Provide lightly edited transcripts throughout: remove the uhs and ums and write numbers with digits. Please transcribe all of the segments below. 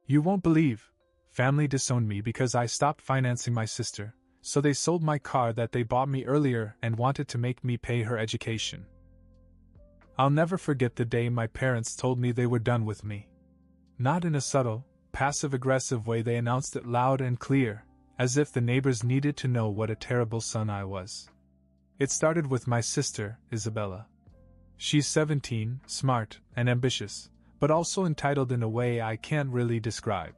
You won't believe. Family disowned me because I stopped financing my sister, so they sold my car that they bought me earlier and wanted to make me pay her education. I'll never forget the day my parents told me they were done with me. Not in a subtle, passive-aggressive way, they announced it loud and clear, as if the neighbors needed to know what a terrible son I was. It started with my sister, Isabella. She's 17, smart, and ambitious, but also entitled in a way I can't really describe.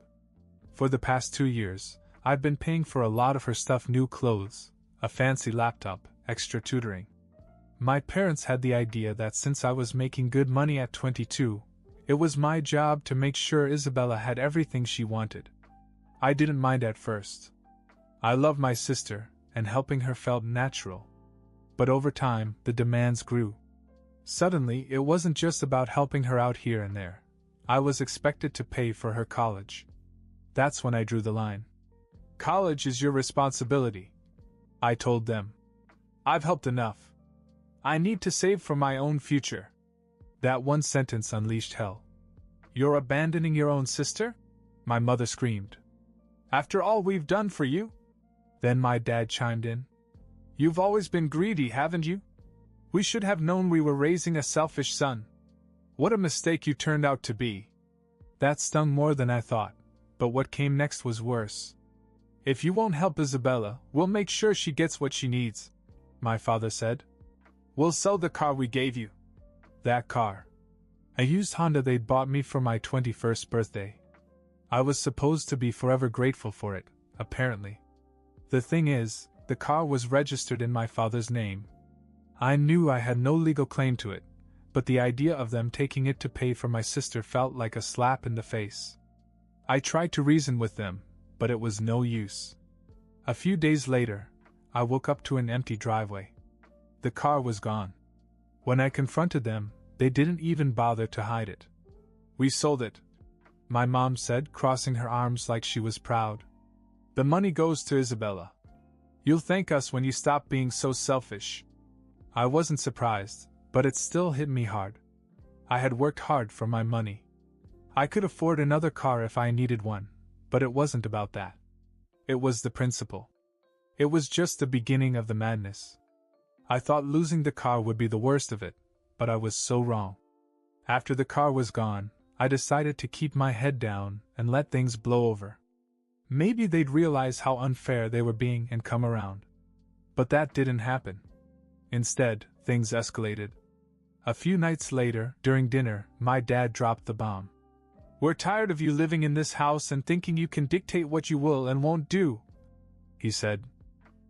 For the past 2 years, I've been paying for a lot of her stuff: new clothes, a fancy laptop, extra tutoring. My parents had the idea that since I was making good money at 22, it was my job to make sure Isabella had everything she wanted. I didn't mind at first. I love my sister, and helping her felt natural. But over time, the demands grew. Suddenly, it wasn't just about helping her out here and there. I was expected to pay for her college. That's when I drew the line. College is your responsibility, I told them. I've helped enough. I need to save for my own future. That one sentence unleashed hell. You're abandoning your own sister? My mother screamed. After all we've done for you? Then my dad chimed in. You've always been greedy, haven't you? We should have known we were raising a selfish son. What a mistake you turned out to be. That stung more than I thought, but what came next was worse. If you won't help Isabella, we'll make sure she gets what she needs, my father said. We'll sell the car we gave you. That car. A used Honda they'd bought me for my 21st birthday. I was supposed to be forever grateful for it, apparently. The thing is, the car was registered in my father's name. I knew I had no legal claim to it, but the idea of them taking it to pay for my sister felt like a slap in the face. I tried to reason with them, but it was no use. A few days later, I woke up to an empty driveway. The car was gone. When I confronted them, they didn't even bother to hide it. We sold it, my mom said, crossing her arms like she was proud. The money goes to Isabella. You'll thank us when you stop being so selfish. I wasn't surprised, but it still hit me hard. I had worked hard for my money. I could afford another car if I needed one, but it wasn't about that. It was the principle. It was just the beginning of the madness. I thought losing the car would be the worst of it, but I was so wrong. After the car was gone, I decided to keep my head down and let things blow over. Maybe they'd realize how unfair they were being and come around. But that didn't happen. Instead, things escalated. A few nights later, during dinner, my dad dropped the bomb. We're tired of you living in this house and thinking you can dictate what you will and won't do, he said.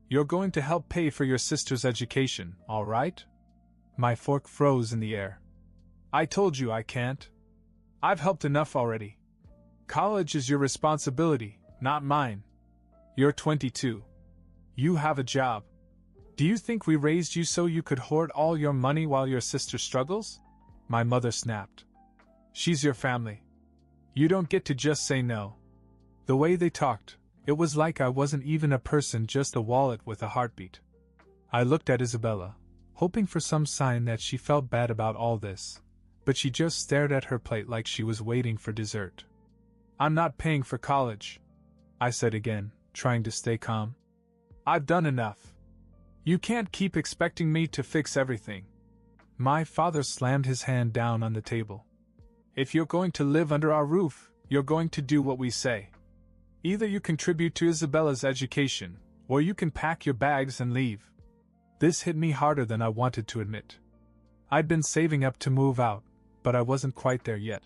You're going to help pay for your sister's education, all right? My fork froze in the air. I told you I can't. I've helped enough already. College is your responsibility, not mine. You're 22. You have a job. Do you think we raised you so you could hoard all your money while your sister struggles? My mother snapped. She's your family. You don't get to just say no. The way they talked, it was like I wasn't even a person, just a wallet with a heartbeat. I looked at Isabella, hoping for some sign that she felt bad about all this, but she just stared at her plate like she was waiting for dessert. I'm not paying for college, I said again, trying to stay calm. I've done enough. You can't keep expecting me to fix everything. My father slammed his hand down on the table. If you're going to live under our roof, you're going to do what we say. Either you contribute to Isabella's education, or you can pack your bags and leave. This hit me harder than I wanted to admit. I'd been saving up to move out, but I wasn't quite there yet.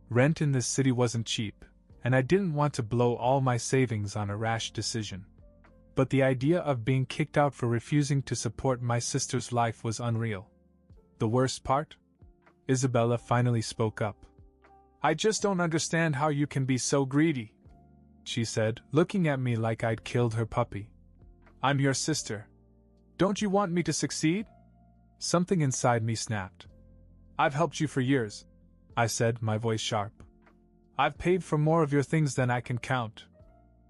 Rent in this city wasn't cheap, and I didn't want to blow all my savings on a rash decision. But the idea of being kicked out for refusing to support my sister's life was unreal. The worst part? Isabella finally spoke up. I just don't understand how you can be so greedy, she said, looking at me like I'd killed her puppy. I'm your sister. Don't you want me to succeed? Something inside me snapped. I've helped you for years, I said, my voice sharp. I've paid for more of your things than I can count.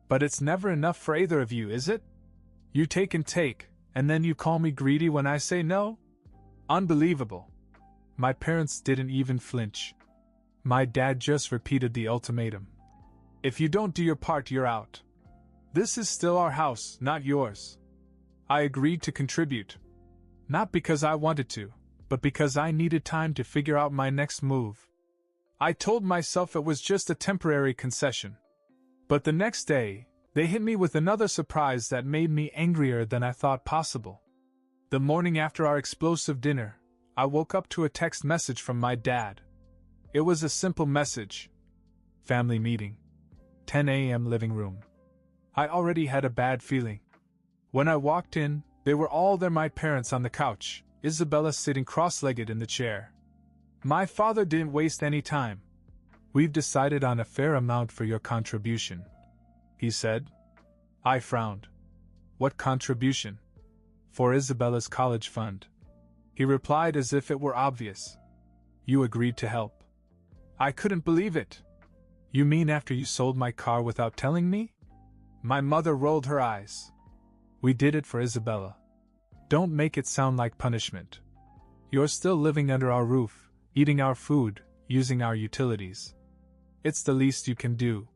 But it's never enough for either of you, is it? You take and take, and then you call me greedy when I say no? Unbelievable. My parents didn't even flinch. My dad just repeated the ultimatum. If you don't do your part, you're out. This is still our house, not yours. I agreed to contribute. Not because I wanted to, but because I needed time to figure out my next move. I told myself it was just a temporary concession. But the next day, they hit me with another surprise that made me angrier than I thought possible. The morning after our explosive dinner, I woke up to a text message from my dad. It was a simple message. Family meeting. 10 a.m. living room. I already had a bad feeling. When I walked in, they were all there, my parents on the couch, Isabella sitting cross-legged in the chair. My father didn't waste any time. We've decided on a fair amount for your contribution, he said. I frowned. What contribution? For Isabella's college fund. He replied as if it were obvious. You agreed to help. I couldn't believe it. You mean after you sold my car without telling me? My mother rolled her eyes. We did it for Isabella. Don't make it sound like punishment. You're still living under our roof, eating our food, using our utilities. It's the least you can do.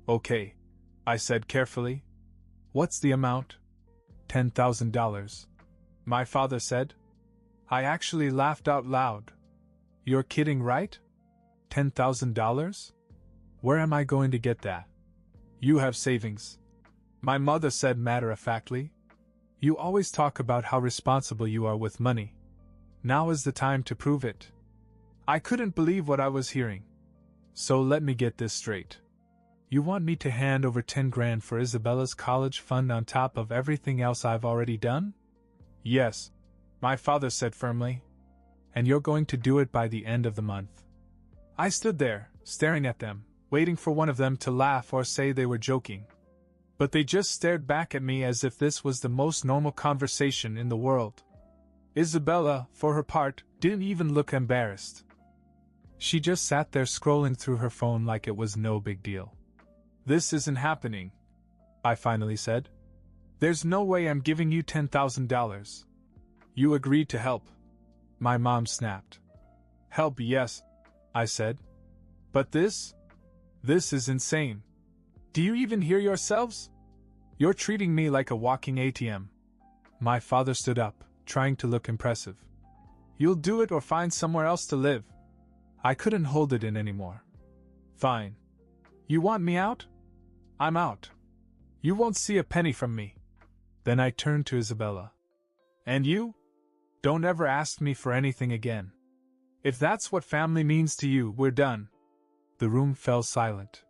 Okay, I said carefully. What's the amount? $10,000. My father said. I actually laughed out loud. You're kidding, right? $10,000? Where am I going to get that? You have savings. My mother said matter-of-factly. You always talk about how responsible you are with money. Now is the time to prove it. I couldn't believe what I was hearing. So let me get this straight. You want me to hand over 10 grand for Isabella's college fund on top of everything else I've already done? Yes, my father said firmly. And you're going to do it by the end of the month. I stood there, staring at them, waiting for one of them to laugh or say they were joking. But they just stared back at me as if this was the most normal conversation in the world. Isabella, for her part, didn't even look embarrassed. She just sat there scrolling through her phone like it was no big deal. This isn't happening, I finally said. There's no way I'm giving you $10,000. You agreed to help. My mom snapped. Help, yes, I said. But this is insane. Do you even hear yourselves? You're treating me like a walking ATM. My father stood up, trying to look impressive. You'll do it or find somewhere else to live. I couldn't hold it in anymore. Fine. You want me out? I'm out. You won't see a penny from me. Then I turned to Isabella. And you? Don't ever ask me for anything again. If that's what family means to you, we're done. The room fell silent.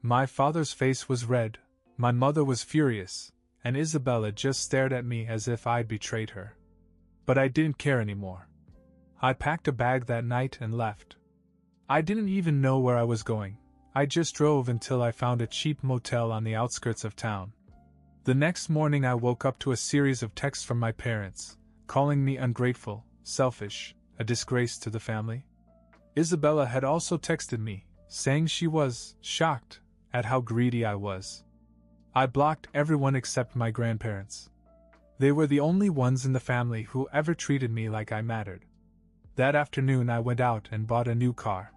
My father's face was red, my mother was furious, and Isabella just stared at me as if I'd betrayed her. But I didn't care anymore. I packed a bag that night and left. I didn't even know where I was going. I just drove until I found a cheap motel on the outskirts of town. The next morning I woke up to a series of texts from my parents, calling me ungrateful, selfish, a disgrace to the family. Isabella had also texted me, saying she was shocked at how greedy I was. I blocked everyone except my grandparents. They were the only ones in the family who ever treated me like I mattered. That afternoon I went out and bought a new car.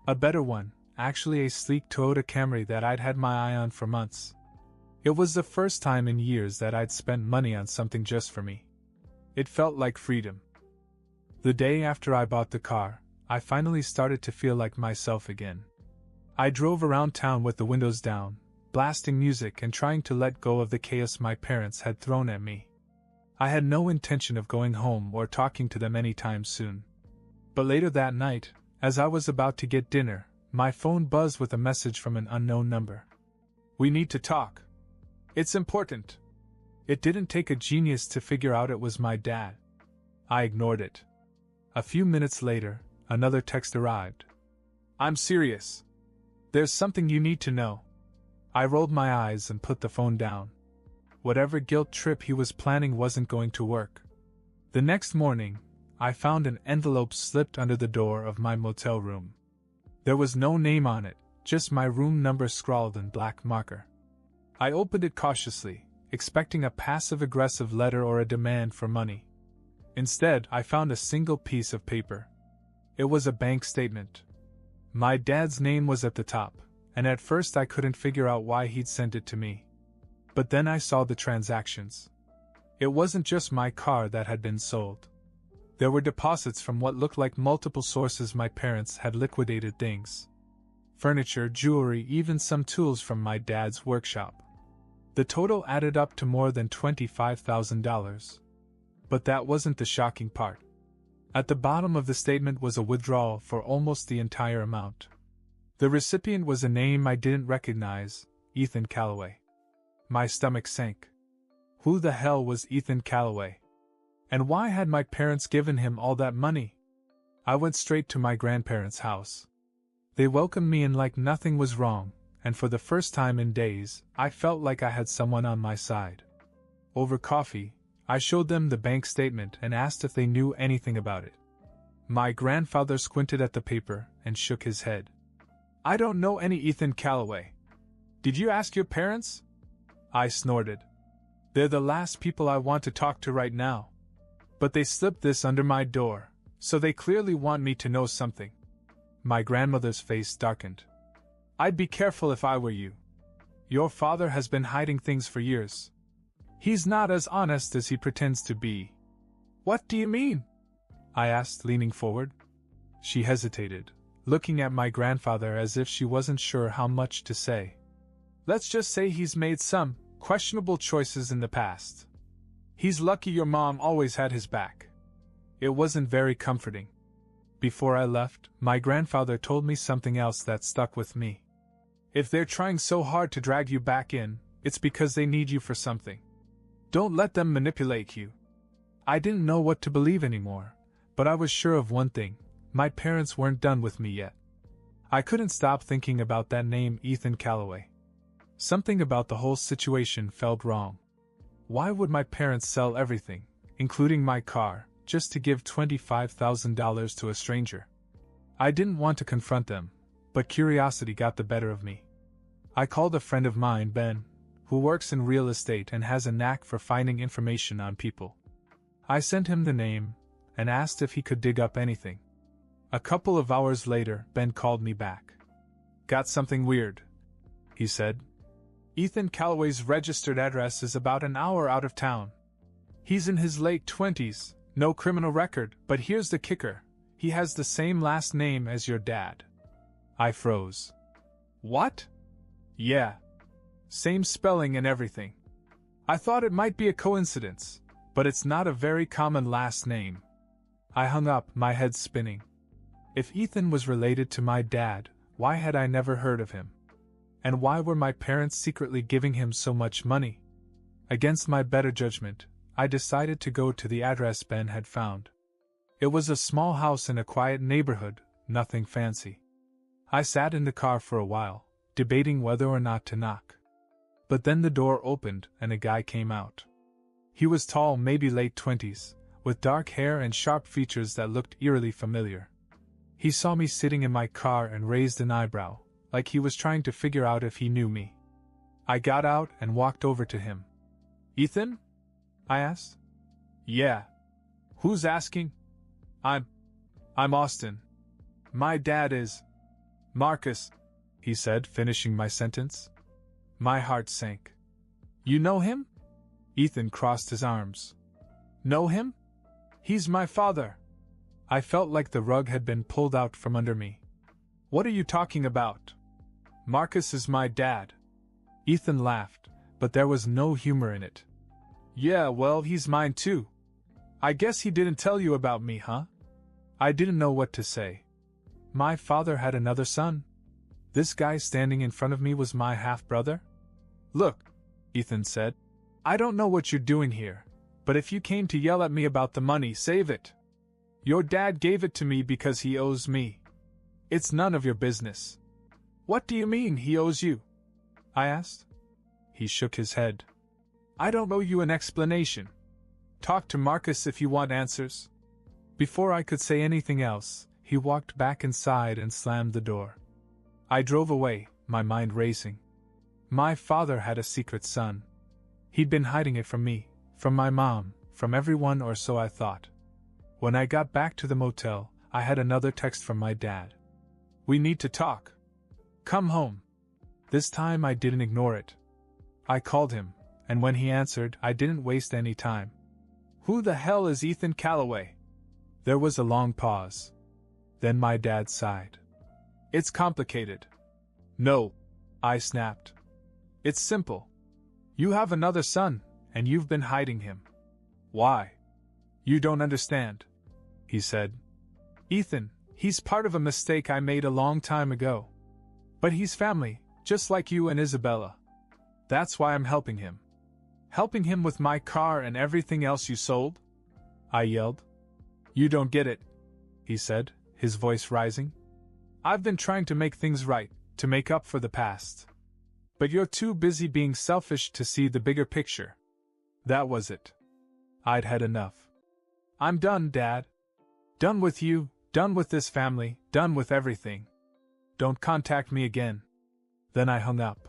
A better one, actually a sleek Toyota Camry that I'd had my eye on for months. It was the first time in years that I'd spent money on something just for me. It felt like freedom. The day after I bought the car, I finally started to feel like myself again. I drove around town with the windows down, blasting music and trying to let go of the chaos my parents had thrown at me. I had no intention of going home or talking to them anytime soon. But later that night, as I was about to get dinner, my phone buzzed with a message from an unknown number. We need to talk. It's important. It didn't take a genius to figure out it was my dad. I ignored it. A few minutes later, another text arrived. I'm serious. There's something you need to know. I rolled my eyes and put the phone down. Whatever guilt trip he was planning wasn't going to work. The next morning, I found an envelope slipped under the door of my motel room. There was no name on it, just my room number scrawled in black marker. I opened it cautiously, expecting a passive-aggressive letter or a demand for money. Instead, I found a single piece of paper. It was a bank statement. My dad's name was at the top, and at first I couldn't figure out why he'd sent it to me. But then I saw the transactions. It wasn't just my car that had been sold. There were deposits from what looked like multiple sources. My parents had liquidated things. Furniture, jewelry, even some tools from my dad's workshop. The total added up to more than $25,000. But that wasn't the shocking part. At the bottom of the statement was a withdrawal for almost the entire amount. The recipient was a name I didn't recognize, Ethan Calloway. My stomach sank. Who the hell was Ethan Calloway? And why had my parents given him all that money? I went straight to my grandparents' house. They welcomed me in like nothing was wrong, and for the first time in days, I felt like I had someone on my side. Over coffee, I showed them the bank statement and asked if they knew anything about it. My grandfather squinted at the paper and shook his head. I don't know any Ethan Calloway. Did you ask your parents? I snorted. They're the last people I want to talk to right now. But they slipped this under my door, so they clearly want me to know something. My grandmother's face darkened. I'd be careful if I were you. Your father has been hiding things for years. He's not as honest as he pretends to be. What do you mean? I asked, leaning forward. She hesitated, looking at my grandfather as if she wasn't sure how much to say. Let's just say he's made some questionable choices in the past. He's lucky your mom always had his back. It wasn't very comforting. Before I left, my grandfather told me something else that stuck with me. If they're trying so hard to drag you back in, it's because they need you for something. Don't let them manipulate you. I didn't know what to believe anymore, but I was sure of one thing: my parents weren't done with me yet. I couldn't stop thinking about that name, Ethan Calloway. Something about the whole situation felt wrong. Why would my parents sell everything, including my car, just to give $25,000 to a stranger? I didn't want to confront them, but curiosity got the better of me. I called a friend of mine, Ben, who works in real estate and has a knack for finding information on people. I sent him the name and asked if he could dig up anything. A couple of hours later, Ben called me back. Got something weird, he said. Ethan Calloway's registered address is about an hour out of town. He's in his late 20s, no criminal record, but here's the kicker: he has the same last name as your dad. I froze. What? Yeah. Same spelling and everything. I thought it might be a coincidence, but it's not a very common last name. I hung up, my head spinning. If Ethan was related to my dad, why had I never heard of him? And why were my parents secretly giving him so much money? Against my better judgment, I decided to go to the address Ben had found. It was a small house in a quiet neighborhood, nothing fancy. I sat in the car for a while, debating whether or not to knock. But then the door opened and a guy came out. He was tall, maybe late 20s, with dark hair and sharp features that looked eerily familiar. He saw me sitting in my car and raised an eyebrow, like he was trying to figure out if he knew me. I got out and walked over to him. Ethan? I asked. Yeah. Who's asking? I'm Austin. My dad is Marcus, he said, finishing my sentence. My heart sank. You know him? Ethan crossed his arms. Know him? He's my father. I felt like the rug had been pulled out from under me. What are you talking about? Marcus is my dad. Ethan laughed, but there was no humor in it. Yeah, well, he's mine too. I guess he didn't tell you about me, huh? I didn't know what to say. My father had another son? This guy standing in front of me was my half-brother? Look, Ethan said. I don't know what you're doing here, but if you came to yell at me about the money, save it. Your dad gave it to me because he owes me. It's none of your business. What do you mean he owes you? I asked. He shook his head. I don't owe you an explanation. Talk to Marcus if you want answers. Before I could say anything else, he walked back inside and slammed the door. I drove away, my mind racing. My father had a secret son. He'd been hiding it from me, from my mom, from everyone, or so I thought. When I got back to the motel, I had another text from my dad. We need to talk. Come home. This time I didn't ignore it. I called him, and when he answered, I didn't waste any time. "Who the hell is Ethan Calloway?" There was a long pause. Then my dad sighed. "It's complicated." "No," I snapped. "It's simple. You have another son, and you've been hiding him." "Why?" "You don't understand," he said. "Ethan, he's part of a mistake I made a long time ago. But he's family, just like you and Isabella. That's why I'm helping him." "Helping him with my car and everything else you sold?" I yelled. "You don't get it," he said, his voice rising. "I've been trying to make things right, to make up for the past. But you're too busy being selfish to see the bigger picture." That was it. I'd had enough. "I'm done, Dad. Done with you, done with this family, done with everything. Don't contact me again." Then I hung up.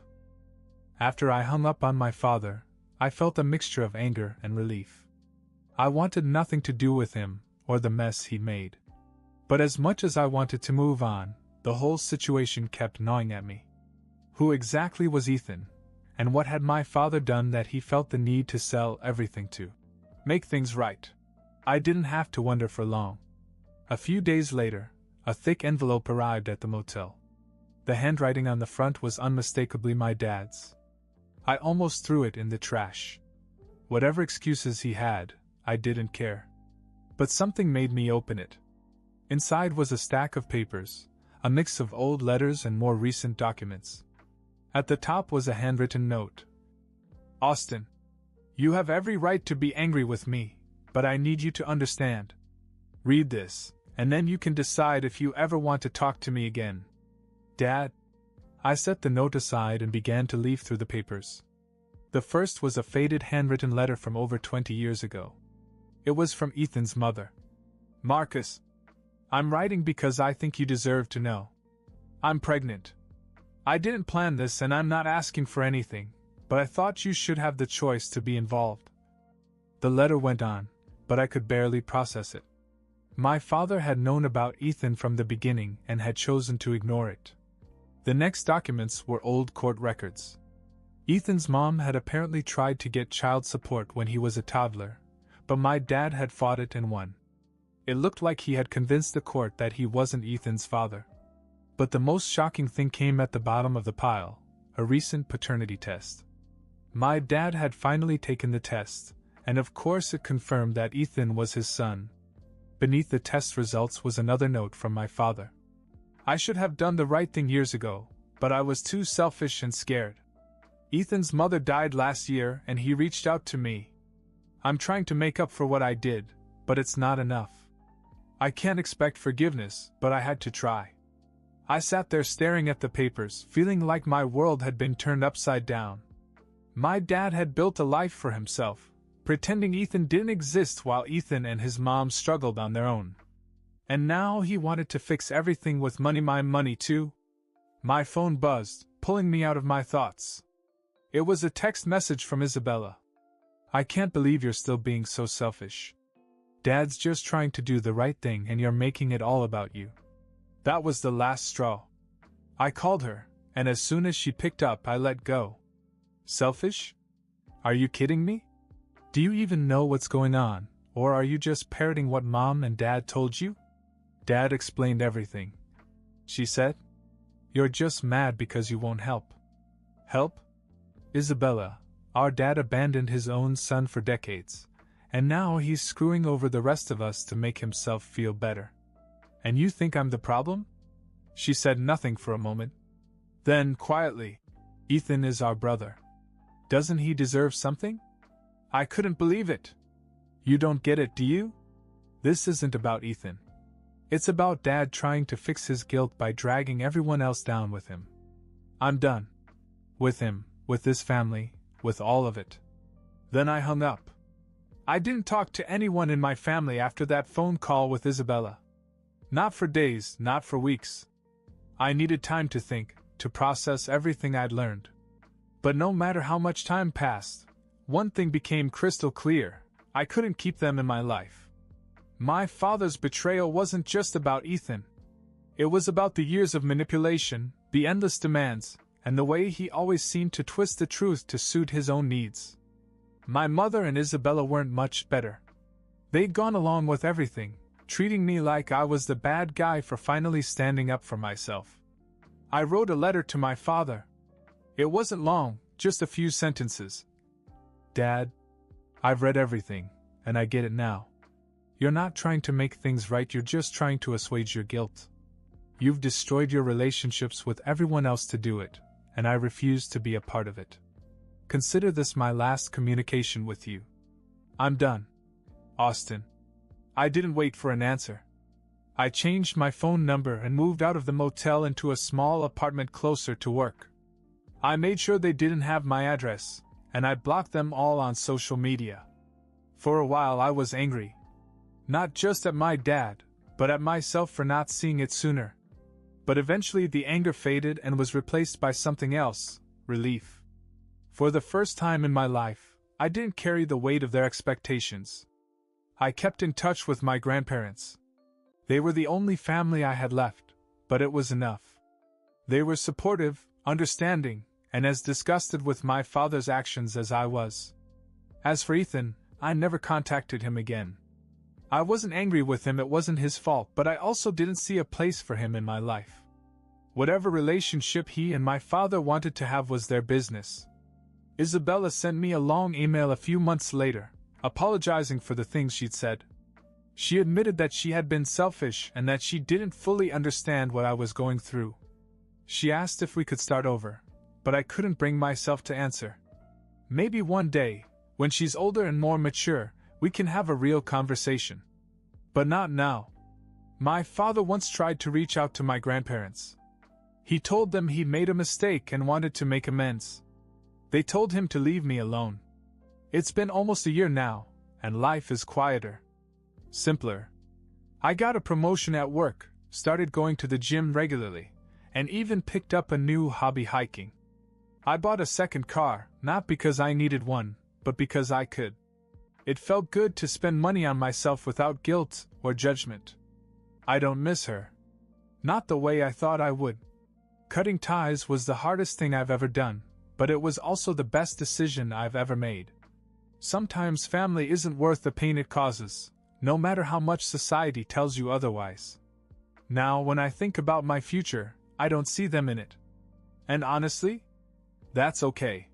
After I hung up on my father, I felt a mixture of anger and relief. I wanted nothing to do with him, or the mess he made. But as much as I wanted to move on, the whole situation kept gnawing at me. Who exactly was Ethan, and what had my father done that he felt the need to sell everything to make things right? I didn't have to wonder for long. A few days later, a thick envelope arrived at the motel. The handwriting on the front was unmistakably my dad's. I almost threw it in the trash. Whatever excuses he had, I didn't care. But something made me open it. Inside was a stack of papers, a mix of old letters and more recent documents. At the top was a handwritten note. "Austin, you have every right to be angry with me, but I need you to understand. Read this, and then you can decide if you ever want to talk to me again." "Dad." I set the note aside and began to leaf through the papers. The first was a faded handwritten letter from over 20 years ago. It was from Ethan's mother. "Marcus, I'm writing because I think you deserve to know. I'm pregnant. I didn't plan this and I'm not asking for anything, but I thought you should have the choice to be involved." The letter went on, but I could barely process it. My father had known about Ethan from the beginning and had chosen to ignore it. The next documents were old court records. Ethan's mom had apparently tried to get child support when he was a toddler, but my dad had fought it and won. It looked like he had convinced the court that he wasn't Ethan's father. But the most shocking thing came at the bottom of the pile, a recent paternity test. My dad had finally taken the test, and of course it confirmed that Ethan was his son. Beneath the test results was another note from my father. "I should have done the right thing years ago, but I was too selfish and scared. Ethan's mother died last year and he reached out to me. I'm trying to make up for what I did, but it's not enough. I can't expect forgiveness, but I had to try." I sat there staring at the papers, feeling like my world had been turned upside down. My dad had built a life for himself, pretending Ethan didn't exist while Ethan and his mom struggled on their own. And now he wanted to fix everything with money, my money too. My phone buzzed, pulling me out of my thoughts. It was a text message from Isabella. "I can't believe you're still being so selfish. Dad's just trying to do the right thing and you're making it all about you." That was the last straw. I called her, and as soon as she picked up I let go. "Selfish? Are you kidding me? Do you even know what's going on, or are you just parroting what Mom and Dad told you?" "Dad explained everything," she said. "You're just mad because you won't help." "Help? Isabella, our dad abandoned his own son for decades, and now he's screwing over the rest of us to make himself feel better. And you think I'm the problem?" She said nothing for a moment. Then, quietly, "Ethan is our brother. Doesn't he deserve something?" I couldn't believe it. "You don't get it, do you? This isn't about Ethan. It's about Dad trying to fix his guilt by dragging everyone else down with him. I'm done. With him, with this family, with all of it." Then I hung up. I didn't talk to anyone in my family after that phone call with Isabella. Not for days, not for weeks. I needed time to think, to process everything I'd learned. But no matter how much time passed, one thing became crystal clear: I couldn't keep them in my life. My father's betrayal wasn't just about Ethan. It was about the years of manipulation, the endless demands, and the way he always seemed to twist the truth to suit his own needs. My mother and Isabella weren't much better. They'd gone along with everything, treating me like I was the bad guy for finally standing up for myself. I wrote a letter to my father. It wasn't long, just a few sentences. Dad, I've read everything, and I get it now. You're not trying to make things right, you're just trying to assuage your guilt. You've destroyed your relationships with everyone else to do it, and I refuse to be a part of it. Consider this my last communication with you. I'm done. Austin. I didn't wait for an answer. I changed my phone number and moved out of the motel into a small apartment closer to work. I made sure they didn't have my address, and I blocked them all on social media. For a while I was angry. Not just at my dad, but at myself for not seeing it sooner. But eventually the anger faded and was replaced by something else, relief. For the first time in my life, I didn't carry the weight of their expectations. I kept in touch with my grandparents. They were the only family I had left, but it was enough. They were supportive, understanding, and as disgusted with my father's actions as I was. As for Ethan, I never contacted him again. I wasn't angry with him, it wasn't his fault, but I also didn't see a place for him in my life. Whatever relationship he and my father wanted to have was their business. Isabella sent me a long email a few months later, apologizing for the things she'd said. She admitted that she had been selfish and that she didn't fully understand what I was going through. She asked if we could start over, but I couldn't bring myself to answer. Maybe one day, when she's older and more mature, we can have a real conversation. But not now. My father once tried to reach out to my grandparents. He told them he'd made a mistake and wanted to make amends. They told him to leave me alone. It's been almost a year now, and life is quieter. Simpler. I got a promotion at work, started going to the gym regularly, and even picked up a new hobby, hiking. I bought a second car, not because I needed one, but because I could. It felt good to spend money on myself without guilt or judgment. I don't miss her. Not the way I thought I would. Cutting ties was the hardest thing I've ever done, but it was also the best decision I've ever made. Sometimes family isn't worth the pain it causes, no matter how much society tells you otherwise. Now, when I think about my future, I don't see them in it. And honestly, that's okay.